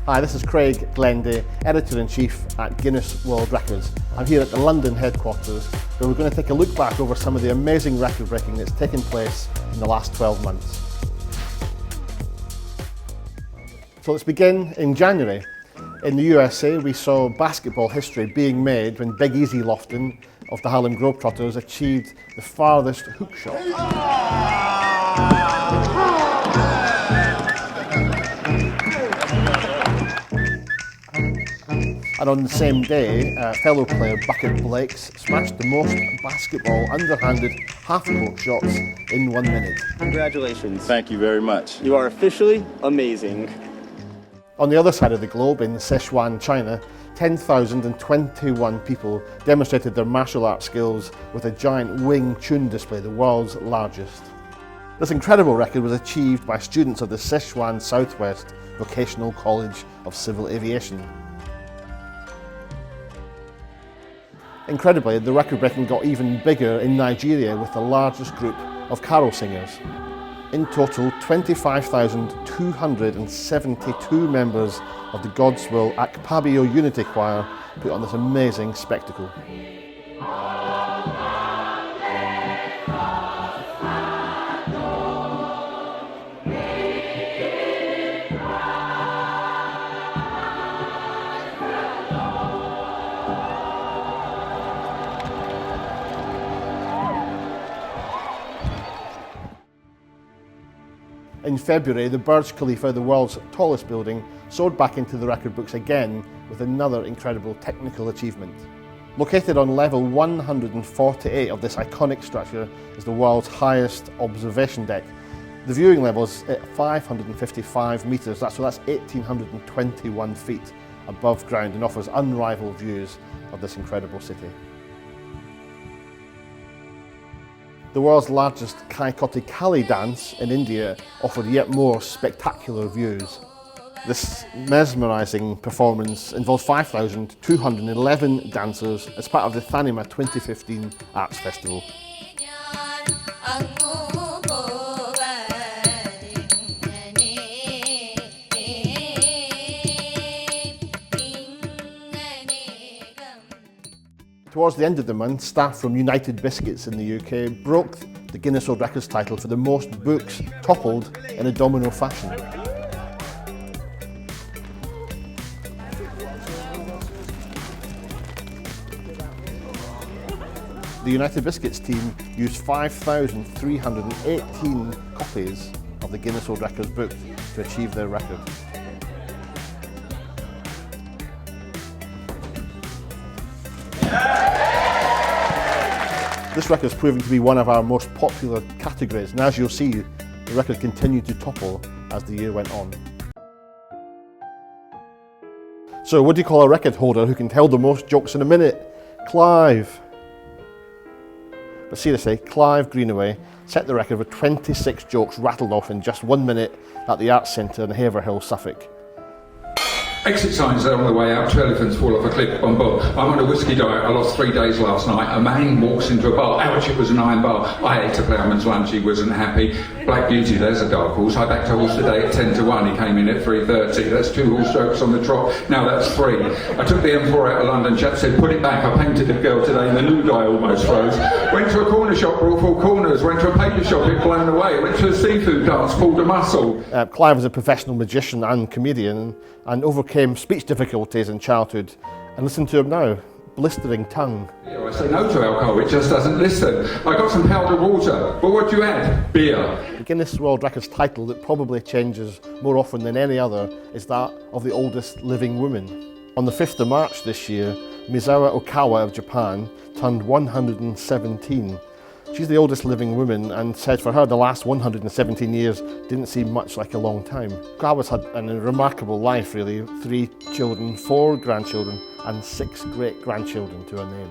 Hi, this is Craig Glenday, Editor-in-Chief at Guinness World Records. I'm here at the London headquarters where we're going to take a look back over some of the amazing record breaking that's taken place in the last 12 months. So let's begin in January. In the USA, we saw basketball history being made when Big Easy Lofton of the Harlem Globetrotters achieved the farthest hook shot. And on the same day, fellow player Bucket Blakes smashed the most basketball underhanded half-court shots in 1 minute. Congratulations. Thank you very much. You are officially amazing. On the other side of the globe, in Sichuan, China, 10,021 people demonstrated their martial arts skills with a giant Wing Chun display, the world's largest. This incredible record was achieved by students of the Sichuan Southwest Vocational College of Civil Aviation. Incredibly, the record breaking got even bigger in Nigeria with the largest group of carol singers. In total, 25,272 members of the God's Will Akpabio Unity Choir put on this amazing spectacle. In February, the Burj Khalifa, the world's tallest building, soared back into the record books again with another incredible technical achievement. Located on level 148 of this iconic structure is the world's highest observation deck. The viewing level is at 555 metres, so that's 1,821 feet above ground and offers unrivaled views of this incredible city. The world's largest Kaikoti Kali dance in India offered yet more spectacular views. This mesmerising performance involves 5,211 dancers as part of the Thanima 2015 Arts Festival. Towards the end of the month, staff from United Biscuits in the UK broke the Guinness World Records title for the most books toppled in a domino fashion. The United Biscuits team used 5,318 copies of the Guinness World Records book to achieve their record. This record has proven to be one of our most popular categories, and as you'll see, the record continued to topple as the year went on. So what do you call a record holder who can tell the most jokes in a minute? Clive. But seriously, Clive Greenaway set the record with 26 jokes rattled off in just 1 minute at the Arts Centre in Haverhill, Suffolk. Exit signs there on the way out, 2 elephants fall off a cliff on board. I'm on a whiskey diet, I lost 3 days last night. A man walks into a bar, ouch, it was an iron bar. I ate a ploughman's lunch, he wasn't happy. Black Beauty, there's a dark horse. I backed a horse today at 10 to 1, he came in at 3:30. That's 2 horse strokes on the trot, now that's 3. I took the M4 out of London, chap said put it back. I painted a girl today and the nude eye almost froze. Went to a corner shop, brought 4 corners. Went to a paper shop, it blown away. Went to a seafood dance, pulled a mussel. Clive was a professional magician and comedian and overcame speech difficulties in childhood. And listen to him now, blistering tongue. I say no to alcohol, it just doesn't listen. I got some powdered water, but what do you add? Beer. The Guinness World Records title that probably changes more often than any other is that of the oldest living woman. On the 5th of March this year, Misawa Okawa of Japan turned 117. She's the oldest living woman and said for her the last 117 years didn't seem much like a long time. Okawa's had a remarkable life really, 3 children, 4 grandchildren and 6 great-grandchildren to her name.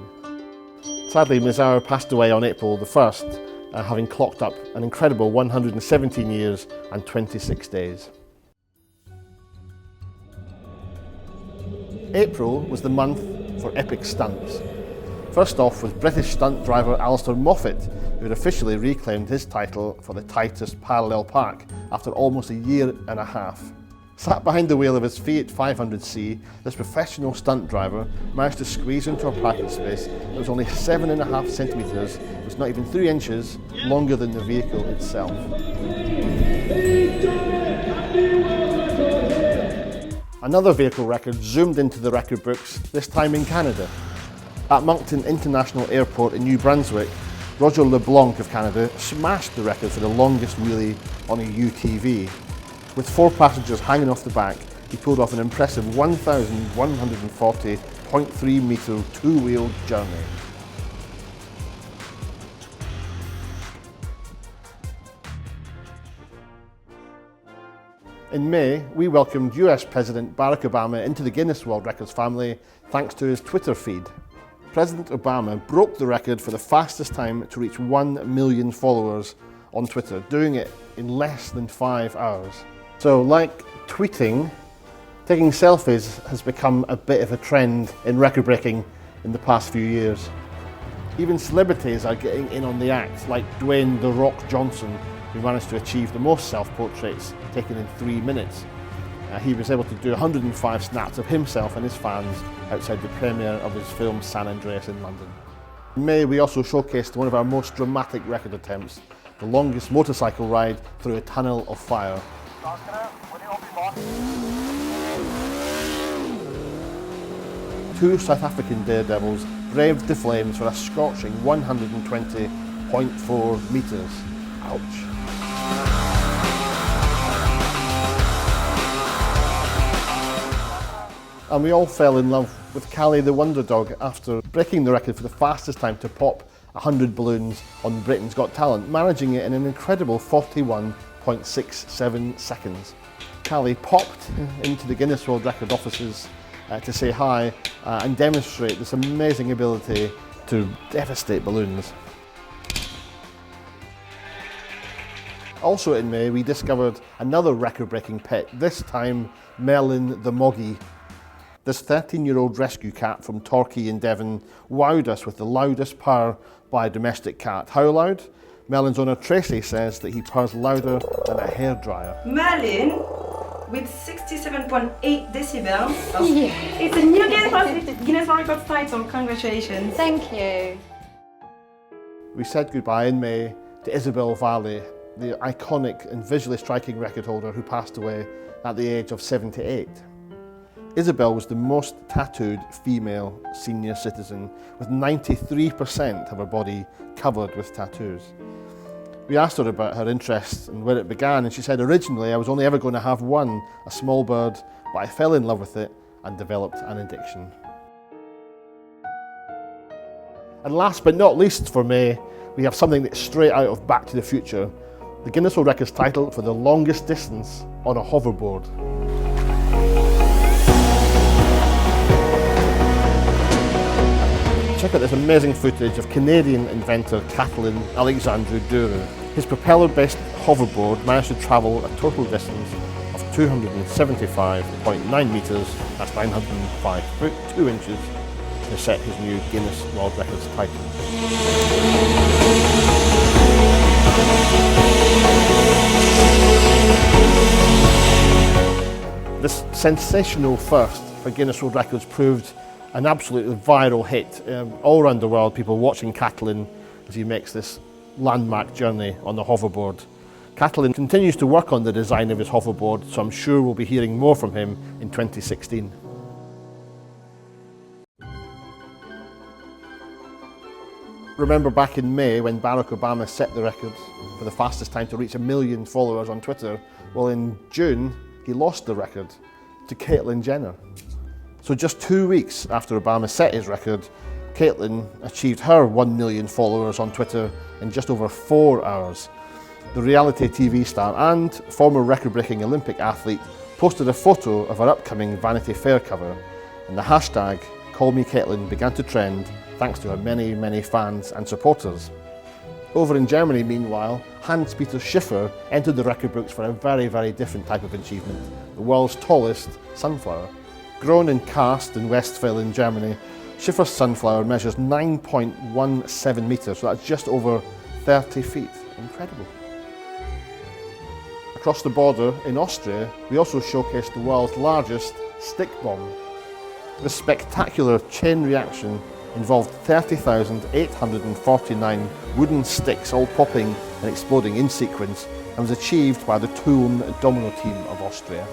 Sadly, Misawa passed away on April the 1st, having clocked up an incredible 117 years and 26 days. April was the month for epic stunts. First off was British stunt driver Alistair Moffat, who had officially reclaimed his title for the tightest parallel park after almost a year and a half. Sat behind the wheel of his Fiat 500c, this professional stunt driver managed to squeeze into a parking space that was only 7.5 centimetres, it was not even 3 inches, longer than the vehicle itself. Another vehicle record zoomed into the record books, this time in Canada. At Moncton International Airport in New Brunswick, Roger LeBlanc of Canada smashed the record for the longest wheelie on a UTV. With 4 passengers hanging off the back, he pulled off an impressive 1,140.3 metre two-wheeled journey. In May, we welcomed US President Barack Obama into the Guinness World Records family thanks to his Twitter feed. President Obama broke the record for the fastest time to reach 1 million followers on Twitter, doing it in less than 5 hours. So, like tweeting, taking selfies has become a bit of a trend in record breaking in the past few years. Even celebrities are getting in on the act, like Dwayne "The Rock" Johnson, who managed to achieve the most self-portraits taken in 3 minutes. He was able to do 105 snaps of himself and his fans outside the premiere of his film San Andreas in London. In May, we also showcased one of our most dramatic record attempts, the longest motorcycle ride through a tunnel of fire. 2 South African daredevils braved the flames for a scorching 120.4 metres. Ouch. And we all fell in love with Callie the Wonder Dog after breaking the record for the fastest time to pop 100 balloons on Britain's Got Talent, managing it in an incredible 41.67 seconds. Callie popped into the Guinness World Record offices to say hi and demonstrate this amazing ability to devastate balloons. Also in May, we discovered another record-breaking pet, this time Merlin the Moggy. This 13-year-old rescue cat from Torquay in Devon wowed us with the loudest purr by a domestic cat. How loud? Merlin's owner Tracy says that he purrs louder than a hairdryer. Merlin, with 67.8 decibels. Yeah. It's a new Guinness World Records title, congratulations. Thank you. We said goodbye in May to Isabel Valley, the iconic and visually striking record holder who passed away at the age of 78. Isabel was the most tattooed female senior citizen, with 93% of her body covered with tattoos. We asked her about her interests and where it began, and she said, originally I was only ever going to have one, a small bird, but I fell in love with it and developed an addiction. And last but not least for May, we have something that's straight out of Back to the Future, the Guinness World Records title for the longest distance on a hoverboard. Check out this amazing footage of Canadian inventor Kathleen Alexandru Duru. His propeller-based hoverboard managed to travel a total distance of 275.9 metres, that's 905 foot 2 inches, to set his new Guinness World Records title. This sensational first for Guinness World Records proved an absolutely viral hit. All around the world, people watching Catalin as he makes this landmark journey on the hoverboard. Catalin continues to work on the design of his hoverboard, so I'm sure we'll be hearing more from him in 2016. Remember back in May when Barack Obama set the record for the fastest time to reach 1 million followers on Twitter? Well, in June, he lost the record to Caitlyn Jenner. So just 2 weeks after Obama set his record, Caitlyn achieved her 1 million followers on Twitter in just over 4 hours. The reality TV star and former record-breaking Olympic athlete posted a photo of her upcoming Vanity Fair cover, and the hashtag #CallMeCaitlyn began to trend thanks to her many, many fans and supporters. Over in Germany, meanwhile, Hans-Peter Schiffer entered the record books for a very, very different type of achievement, the world's tallest sunflower. Grown and cast in Westphal in Germany, Schiffer's sunflower measures 9.17 metres, so that's just over 30 feet. Incredible. Across the border in Austria, we also showcased the world's largest stick bomb. This spectacular chain reaction involved 30,849 wooden sticks all popping and exploding in sequence and was achieved by the Toulon Domino team of Austria.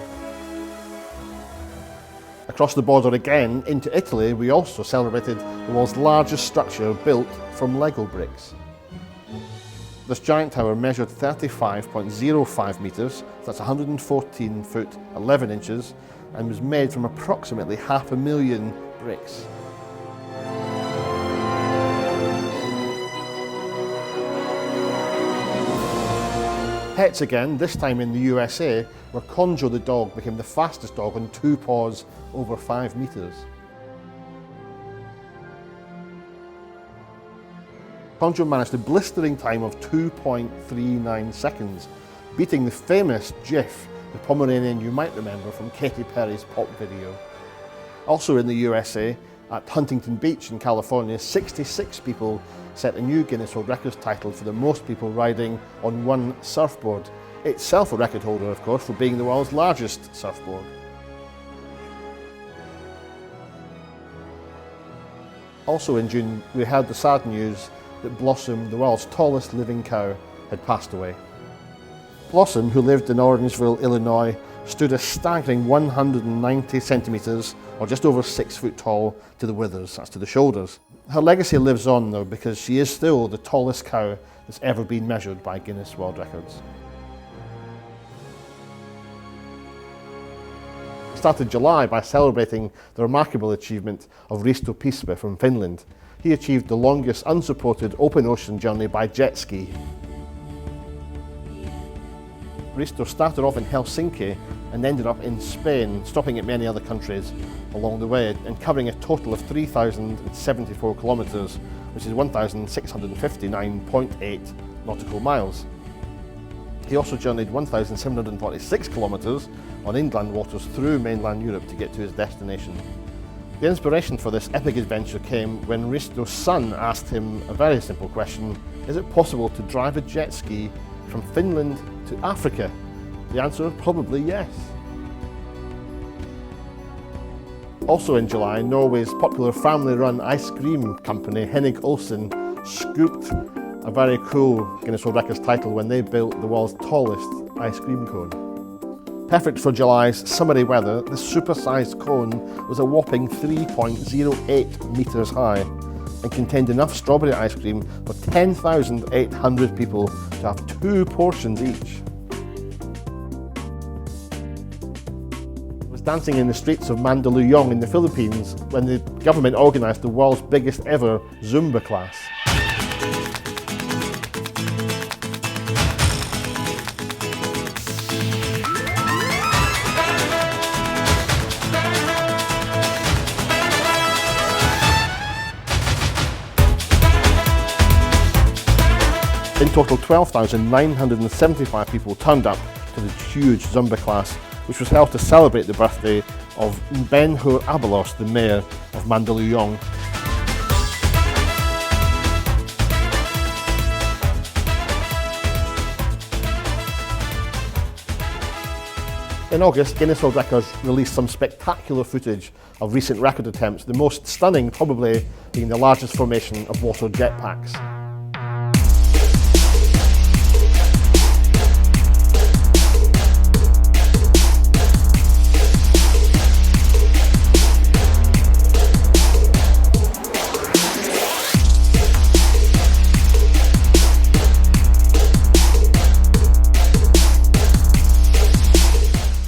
Across the border again into Italy, we also celebrated the world's largest structure built from Lego bricks. This giant tower measured 35.05 metres, that's 114 foot 11 inches, and was made from approximately 500,000 bricks. Pets again, this time in the USA, where Conjo the dog became the fastest dog on 2 paws over 5 metres. Conjo managed a blistering time of 2.39 seconds, beating the famous Jiff, the Pomeranian you might remember from Katy Perry's pop video. Also in the USA, at Huntington Beach in California, 66 people set a new Guinness World Records title for the most people riding on one surfboard. Itself a record holder, of course, for being the world's largest surfboard. Also in June, we heard the sad news that Blossom, the world's tallest living cow, had passed away. Blossom, who lived in Orangeville, Illinois, stood a staggering 190 centimetres, or just over 6 foot tall, to the withers, that's to the shoulders. Her legacy lives on though, because she is still the tallest cow that's ever been measured by Guinness World Records. We started July by celebrating the remarkable achievement of Risto Pispe from Finland. He achieved the longest unsupported open ocean journey by jet ski. Risto started off in Helsinki and ended up in Spain, stopping at many other countries along the way and covering a total of 3,074 kilometres, which is 1,659.8 nautical miles. He also journeyed 1,746 kilometres on inland waters through mainland Europe to get to his destination. The inspiration for this epic adventure came when Risto's son asked him a very simple question: is it possible to drive a jet ski from Finland to Africa? The answer, probably yes. Also in July, Norway's popular family-run ice cream company Hennig Olsen scooped a very cool Guinness World Records title when they built the world's tallest ice cream cone. Perfect for July's summery weather, the super-sized cone was a whopping 3.08 metres high and contained enough strawberry ice cream for 10,800 people to have 2 portions each. I was dancing in the streets of Mandaluyong in the Philippines when the government organised the world's biggest ever Zumba class. In total, 12,975 people turned up to the huge Zumba class, which was held to celebrate the birthday of Ben Hur Abalos, the mayor of Mandaluyong. In August, Guinness World Records released some spectacular footage of recent record attempts, the most stunning probably being the largest formation of water jetpacks.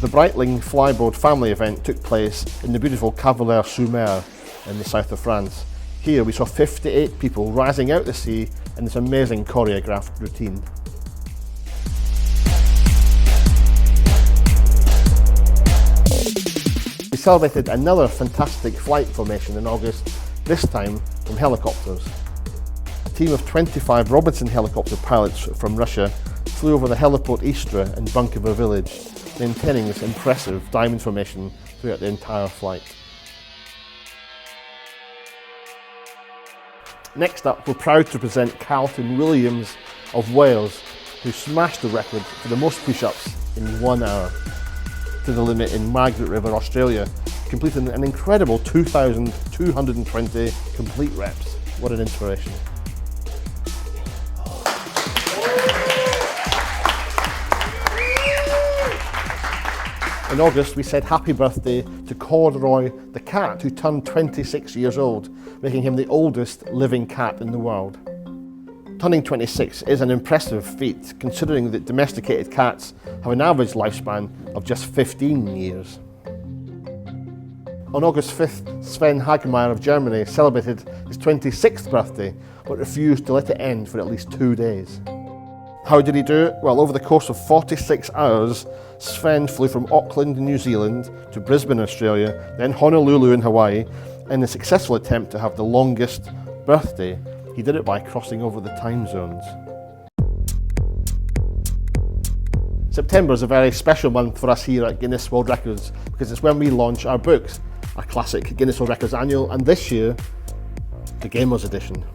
The Breitling flyboard family event took place in the beautiful Cavalaire-sur-Mer in the south of France. Here we saw 58 people rising out the sea in this amazing choreographed routine. We celebrated another fantastic flight formation in August, this time from helicopters. A team of 25 Robinson helicopter pilots from Russia flew over the heliport Istra and Bunkever village, maintaining this impressive diamond formation throughout the entire flight. Next up, we're proud to present Carlton Williams of Wales, who smashed the record for the most push-ups in 1 hour to the limit in Margaret River, Australia, completing an incredible 2,220 complete reps. What an inspiration. In August, we said happy birthday to Corduroy the cat, who turned 26 years old, making him the oldest living cat in the world. Turning 26 is an impressive feat, considering that domesticated cats have an average lifespan of just 15 years. On August 5th, Sven Hagemeyer of Germany celebrated his 26th birthday, but refused to let it end for at least 2 days. How did he do it? Well, over the course of 46 hours, Sven flew from Auckland, New Zealand to Brisbane, Australia, then Honolulu in Hawaii, in a successful attempt to have the longest birthday. He did it by crossing over the time zones. September is a very special month for us here at Guinness World Records because it's when we launch our books, our classic Guinness World Records Annual, and this year, the Gamers Edition.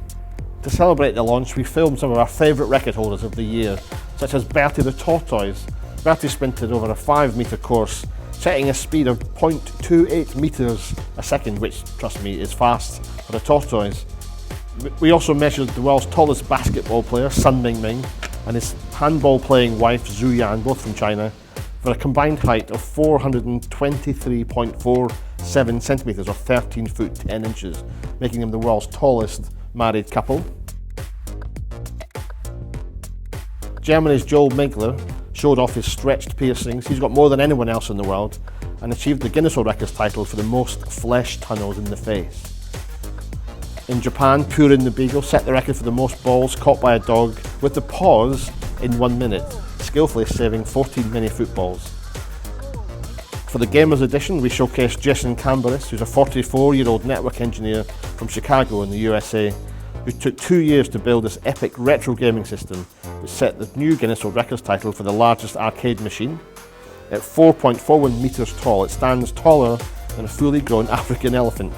To celebrate the launch, we filmed some of our favourite record holders of the year, such as Bertie the tortoise. Bertie sprinted over a 5-metre course, setting a speed of 0.28 metres a second, which, trust me, is fast for a tortoise. We also measured the world's tallest basketball player, Sun Mingming, and his handball-playing wife, Zhu Yan, both from China, for a combined height of 423.47 centimetres, or 13 foot 10 inches, making them the world's tallest married couple. Germany's Joel Minkler showed off his stretched piercings. He's got more than anyone else in the world and achieved the Guinness World Records title for the most flesh tunnels in the face. In Japan, Purin the beagle set the record for the most balls caught by a dog with the paws in 1 minute, skillfully saving 14 mini footballs. For the Gamers Edition, we showcased Jason Camberis, who's a 44-year-old network engineer from Chicago in the USA, who took 2 years to build this epic retro gaming system, which set the new Guinness World Records title for the largest arcade machine. At 4.41 metres tall, it stands taller than a fully grown African elephant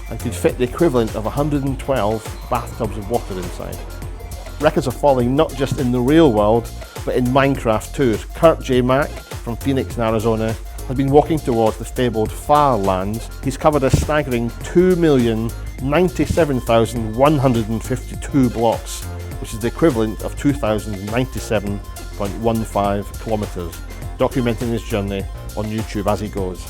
and could fit the equivalent of 112 bathtubs of water inside. Records are falling not just in the real world, but in Minecraft too. Kurt J. Mack from Phoenix in Arizona has been walking towards the fabled Far Lands. He's covered a staggering 2,097,152 blocks, which is the equivalent of 2,097.15 kilometres, documenting his journey on YouTube as he goes.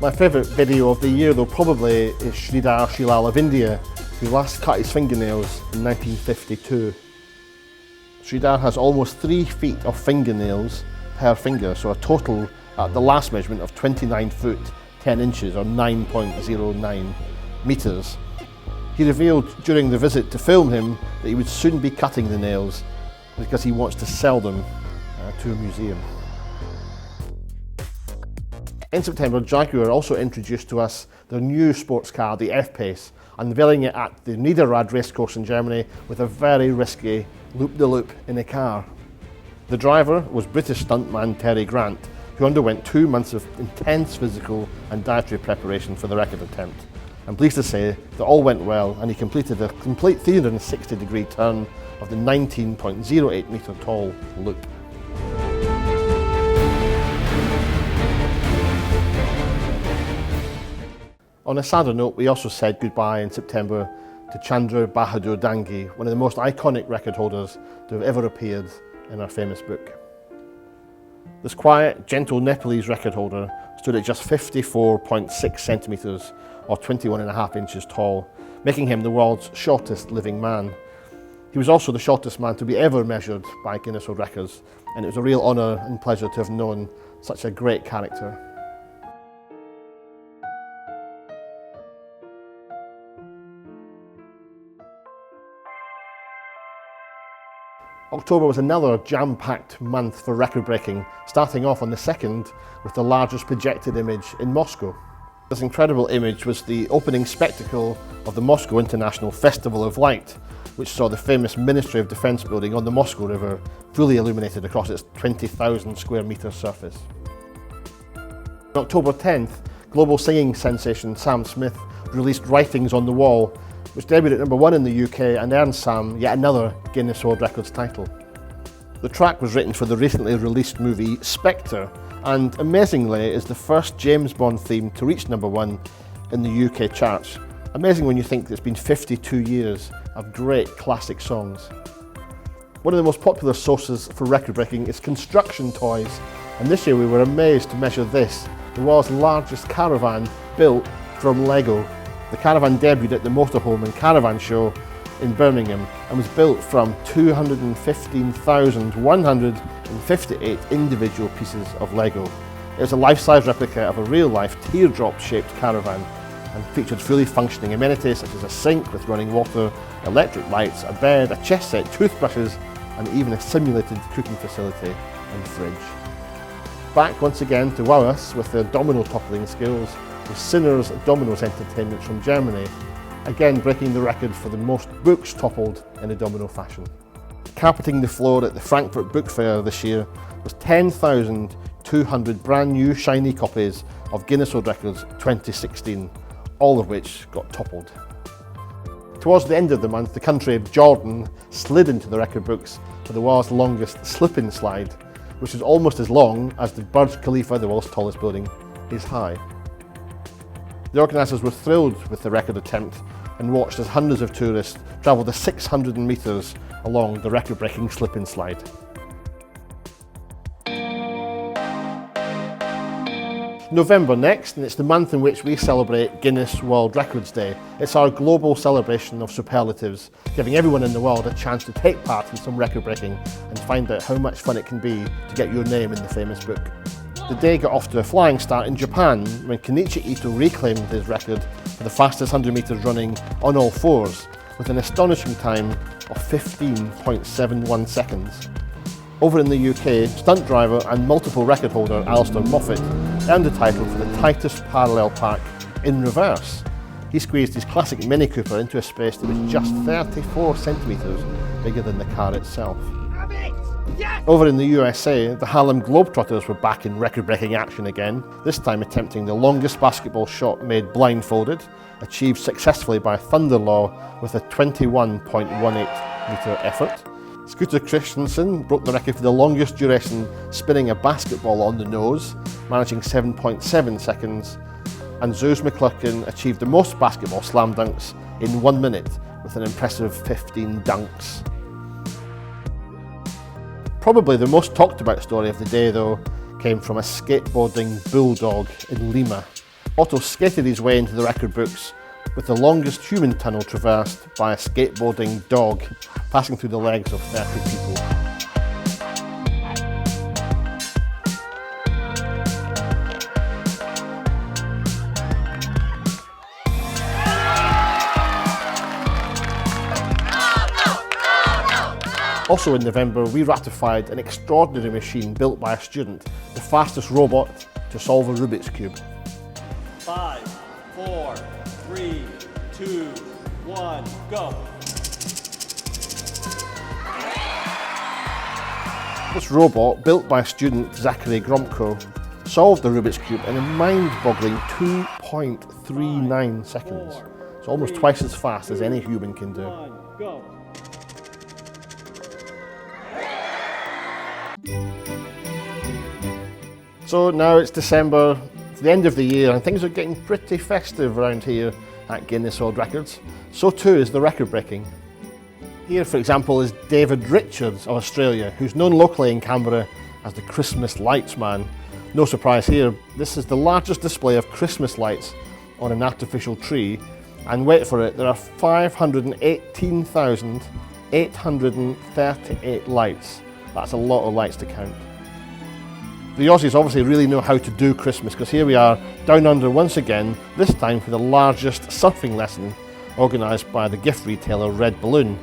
My favourite video of the year though probably is Sridhar Shilal of India, who last cut his fingernails in 1952. Sridhar has almost 3 feet of fingernails per finger, so a total at the last measurement of 29 foot 10 inches, or 9.09 metres. He revealed during the visit to film him that he would soon be cutting the nails because he wants to sell them to a museum. In September, Jaguar also introduced to us their new sports car, the F-Pace, unveiling it at the Niederrad racecourse in Germany with a very risky loop-de-loop in a car. The driver was British stuntman Terry Grant, who underwent 2 months of intense physical and dietary preparation for the record attempt. I'm pleased to say that all went well and he completed a complete 360-degree turn of the 19.08 metre tall loop. On a sadder note, we also said goodbye in September to Chandra Bahadur Dangi, one of the most iconic record holders to have ever appeared in our famous book. This quiet, gentle Nepalese record holder stood at just 54.6 centimetres, or 21.5 inches tall, making him the world's shortest living man. He was also the shortest man to be ever measured by Guinness World Records, and it was a real honour and pleasure to have known such a great character. October was another jam-packed month for record breaking, starting off on the 2nd with the largest projected image in Moscow. This incredible image was the opening spectacle of the Moscow International Festival of Light, which saw the famous Ministry of Defence building on the Moscow River fully illuminated across its 20,000 square metre surface. On October 10th, global singing sensation Sam Smith released Writings on the Wall, which debuted at #1 in the UK and earned Sam yet another Guinness World Records title. The track was written for the recently released movie Spectre, and amazingly is the first James Bond theme to reach #1 in the UK charts. Amazing when you think that it's been 52 years of great classic songs. One of the most popular sources for record breaking is construction toys, and this year we were amazed to measure this, the world's largest caravan built from Lego. The caravan debuted at the Motorhome and Caravan Show in Birmingham and was built from 215,158 individual pieces of Lego. It was a life-size replica of a real-life teardrop-shaped caravan and featured fully functioning amenities such as a sink with running water, electric lights, a bed, a chess set, toothbrushes, and even a simulated cooking facility and fridge. Back once again to wow us with their domino toppling skills was Sinner's Dominoes Entertainment from Germany, again breaking the record for the most books toppled in a domino fashion. Carpeting the floor at the Frankfurt Book Fair this year was 10,200 brand new shiny copies of Guinness World Records 2016, all of which got toppled. Towards the end of the month, the country of Jordan slid into the record books for the world's longest slip-in slide, which is almost as long as the Burj Khalifa, the world's tallest building, is high. The organisers were thrilled with the record attempt and watched as hundreds of tourists travelled the 600 metres along the record-breaking slip-in slide. November next, and it's the month in which we celebrate Guinness World Records Day. It's our global celebration of superlatives, giving everyone in the world a chance to take part in some record breaking and find out how much fun it can be to get your name in the famous book. The day got off to a flying start in Japan when Kenichi Ito reclaimed his record for the fastest 100 metres running on all fours with an astonishing time of 15.71 seconds. Over in the UK, stunt driver and multiple record holder Alistair Moffat earned the title for the tightest parallel park in reverse. He squeezed his classic Mini Cooper into a space that was just 34 centimetres bigger than the car itself. Over in the USA, the Harlem Globetrotters were back in record-breaking action again, this time attempting the longest basketball shot made blindfolded, achieved successfully by Thunder Law with a 21.18-metre effort. Scooter Christensen broke the record for the longest duration spinning a basketball on the nose, managing 7.7 seconds, and Zeus McClurkin achieved the most basketball slam dunks in 1 minute with an impressive 15 dunks. Probably the most talked about story of the day though came from a skateboarding bulldog in Lima. Otto skated his way into the record books with the longest human tunnel traversed by a skateboarding dog, passing through the legs of 30 people. Also in November, we ratified an extraordinary machine built by a student, the fastest robot to solve a Rubik's Cube. 5, 4, 3, 2, 1, go. This robot, built by student Zachary Gromko, solved the Rubik's Cube in a mind-boggling 2.39 seconds. It's almost twice as fast as any human can do. Go. So now it's December, it's the end of the year, and things are getting pretty festive around here at Guinness World Records. So too is the record breaking. Here, for example, is David Richards of Australia, who's known locally in Canberra as the Christmas Lights Man. No surprise here, this is the largest display of Christmas lights on an artificial tree, and wait for it, there are 518,838 lights. That's a lot of lights to count. The Aussies obviously really know how to do Christmas, because here we are down under once again, this time for the largest surfing lesson organised by the gift retailer Red Balloon.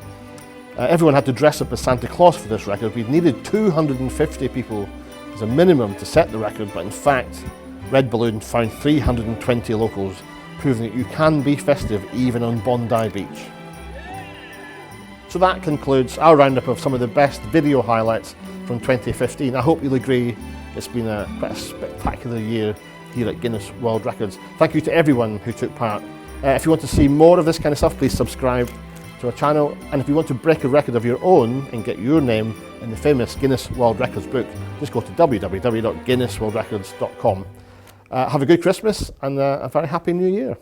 Everyone had to dress up as Santa Claus for this record. We'd needed 250 people as a minimum to set the record, but in fact Red Balloon found 320 locals, proving that you can be festive even on Bondi Beach. So that concludes our roundup of some of the best video highlights from 2015. I hope you'll agree it's been quite a spectacular year here at Guinness World Records. Thank you to everyone who took part. If you want to see more of this kind of stuff, please subscribe to our channel, and if you want to break a record of your own and get your name in the famous Guinness World Records book, just go to www.guinnessworldrecords.com. Have a good Christmas and a very happy New Year.